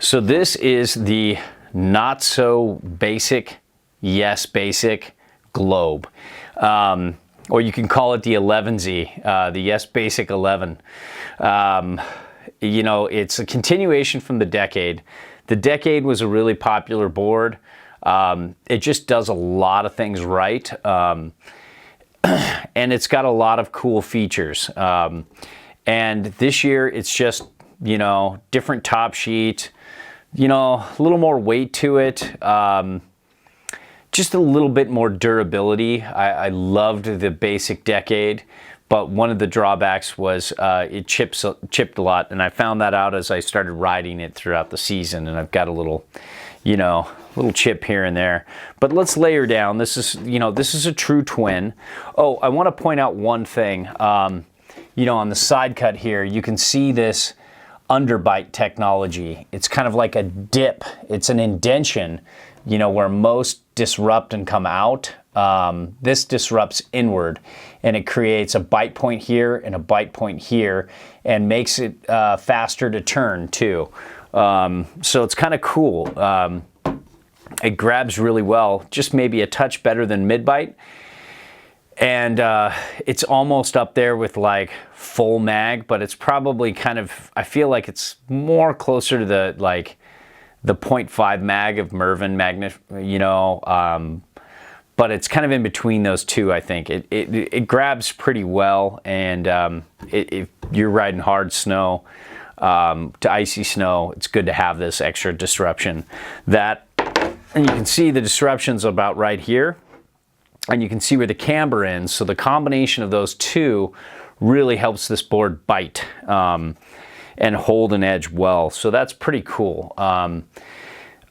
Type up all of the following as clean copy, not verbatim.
So this is the not so basic Yes Basic Globe. Or you can call it the 11Z, the Yes Basic 11. You know, it's a continuation from the Decade. The Decade was a really popular board. It just does a lot of things right. And it's got a lot of cool features. And this year it's just, you know, different top sheet, you know, a little more weight to it. Just a little bit more durability. I loved the basic Decade, but one of the drawbacks was it chipped a lot, and I found that out as I started riding it throughout the season, and I've got a little, you know, little chip here and there. But let's layer down. This is, you know, this is a true twin. Oh, I want to point out one thing. You know, on the side cut here, you can see this underbite technology. It's kind of like a dip. It's an indention, you know, where most disrupt and come out. This disrupts inward, and it creates a bite point here and a bite point here, and makes it faster to turn too. So it's kind of cool. It grabs really well, just maybe a touch better than mid-bite. And it's almost up there with like full mag, but it's probably kind of, I feel like it's more closer to the like the 0.5 mag of Mervin magnet, you know, but it's kind of in between those two. I think it grabs pretty well, and if you're riding hard snow to icy snow, it's good to have this extra disruption. And you can see the disruption's about right here, and you can see where the camber ends. So the combination of those two really helps this board bite and hold an edge well. So that's pretty cool.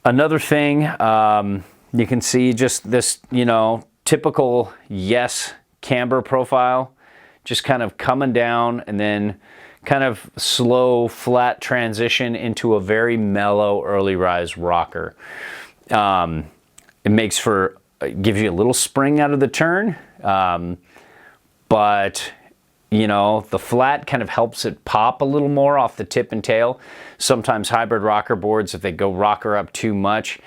Another thing, you can see just this, you know, typical Yes camber profile, just kind of coming down and then kind of slow, flat transition into a very mellow early rise rocker. It makes for, gives you a little spring out of the turn, but you know, the flat kind of helps it pop a little more off the tip and tail. Sometimes hybrid rocker boards, if they go rocker up too much,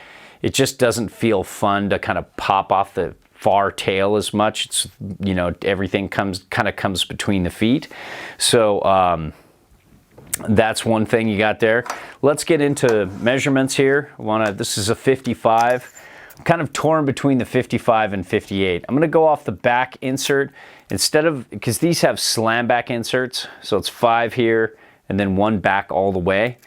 it just doesn't feel fun to kind of pop off the far tail as much. It's, you know, everything kind of comes between the feet. So that's one thing you got there. Let's get into measurements here. This is a 55. I'm kind of torn between the 55 and 58. I'm going to go off the back insert instead of, because these have slam back inserts, so it's 5 here and then 1 back all the way.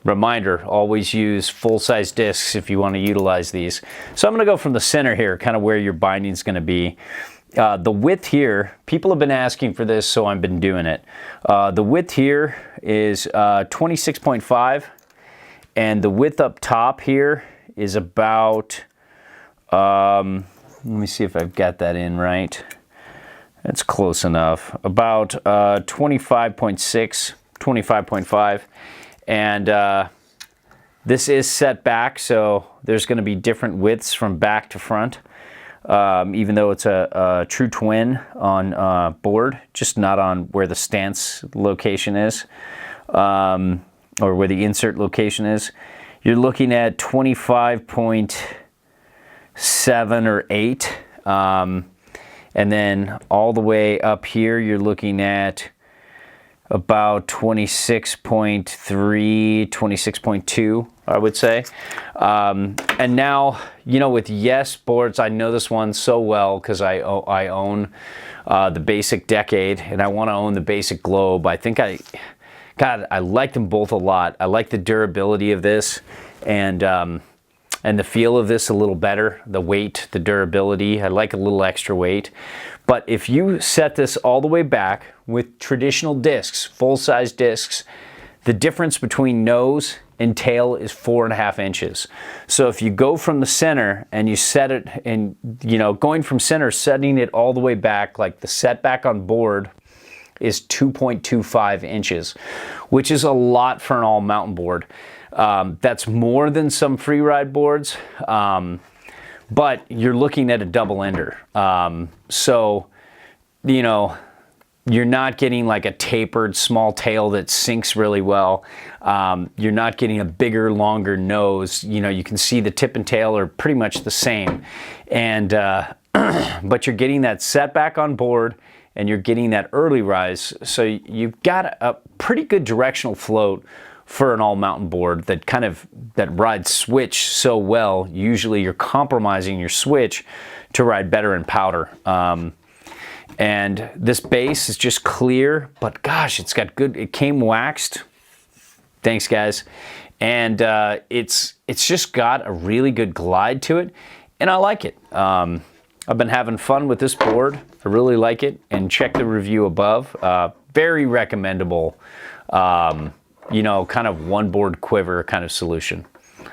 Reminder, always use full-size discs if you want to utilize these. So I'm going to go from the center here, kind of where your binding is going to be. The width here, people have been asking for this, so I've been doing it. The width here is 26.5, and the width up top here is about, let me see if I've got that in right. That's close enough. About 25.6, 25.5. And this is set back, so there's going to be different widths from back to front. Even though it's a true twin on board, just not on where the stance location is, or where the insert location is. You're looking at 25.7 or 8. And then all the way up here, you're looking at about 26.3, 26.2, I would say. And now, you know, with Yes boards, I know this one so well because I own the basic Decade, and I want to own the basic Globe. I think I like them both a lot. I like the durability of this, and the feel of this a little better. The weight, the durability, I like a little extra weight. But if you set this all the way back with traditional discs, full-size discs, the difference between nose and tail is 4.5 inches. So if you go from the center and you set it, and you know, going from center, setting it all the way back, like the setback on board is 2.25 inches, which is a lot for an all mountain board. That's more than some free ride boards, but you're looking at a double ender. So, you know, You're not getting like a tapered small tail that sinks really well. You're not getting a bigger, longer nose. You know, you can see the tip and tail are pretty much the same. And, but you're getting that setback on board and you're getting that early rise. So you've got a pretty good directional float for an all mountain board that rides switch so well. Usually you're compromising your switch to ride better in powder. And this base is just clear, but gosh, it's got good, it came waxed. Thanks guys. And it's just got a really good glide to it, and I like it. I've been having fun with this board. I really like it, and check the review above. Very recommendable, you know, kind of one board quiver kind of solution.